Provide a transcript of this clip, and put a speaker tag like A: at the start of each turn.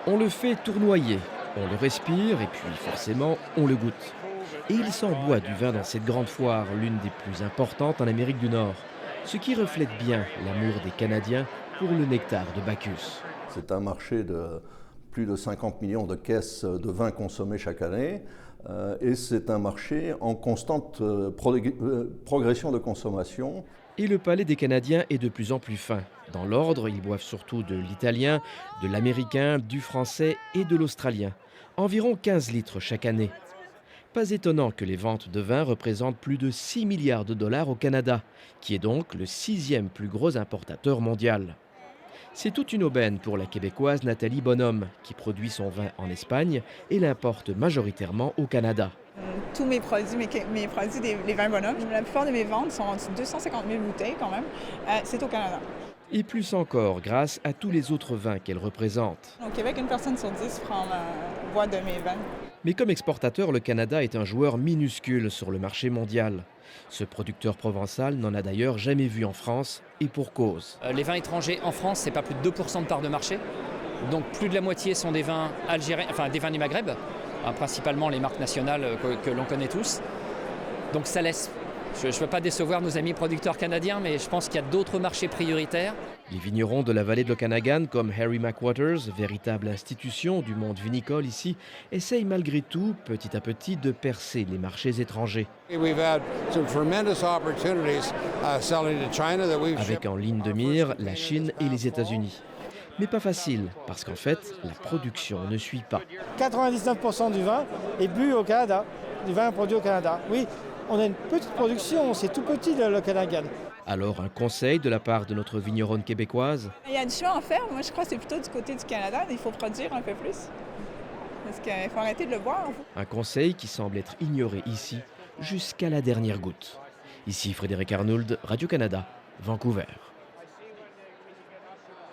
A: On le fait tournoyer, on le respire et puis forcément on le goûte. Et il s'en boit du vin dans cette grande foire, l'une des plus importantes en Amérique du Nord. Ce qui reflète bien l'amour des Canadiens pour le nectar de Bacchus.
B: C'est un marché de plus de 50 millions de caisses de vin consommées chaque année et c'est un marché en constante progression de consommation.
A: Et le palais des Canadiens est de plus en plus fin. Dans l'ordre, ils boivent surtout de l'italien, de l'américain, du français et de l'australien. Environ 15 litres chaque année. Pas étonnant que les ventes de vin représentent plus de 6 milliards de dollars au Canada, qui est donc le 6e plus gros importateur mondial. C'est toute une aubaine pour la Québécoise Nathalie Bonhomme, qui produit son vin en Espagne et l'importe majoritairement au Canada.
C: Tous mes produits, mes produits, les vins Bonhomme, la plupart de mes ventes sont en 250 000 bouteilles quand même. C'est au Canada.
A: Et plus encore grâce à tous les autres vins qu'elle représente.
C: Au Québec, une personne sur 10 boit de mes vins.
A: Mais comme exportateur, le Canada est un joueur minuscule sur le marché mondial. Ce producteur provençal n'en a d'ailleurs jamais vu en France, et pour cause.
D: Les vins étrangers en France, c'est pas plus de 2% de part de marché. Donc plus de la moitié sont des vins algériens, enfin des vins du Maghreb, principalement les marques nationales que l'on connaît tous. Donc ça laisse. Je ne veux pas décevoir nos amis producteurs canadiens, mais je pense qu'il y a d'autres marchés prioritaires.
A: Les vignerons de la vallée de l'Okanagan, comme Harry McWatters, véritable institution du monde vinicole ici, essayent malgré tout, petit à petit, de percer les marchés étrangers. Avec en ligne de mire la Chine et les États-Unis. Mais pas facile, parce qu'en fait, la production ne suit pas.
E: 99% du vin est bu au Canada, du vin produit au Canada. Oui, on a une petite production, c'est tout petit le Okanagan.
A: Alors un conseil de la part de notre vigneronne québécoise?
C: Il y a du choix à faire. Moi, je crois que c'est plutôt du côté du Canada. Il faut produire un peu plus. Parce qu'il faut arrêter de le boire.
A: Un conseil qui semble être ignoré ici jusqu'à la dernière goutte. Ici Frédéric Arnould, Radio-Canada, Vancouver.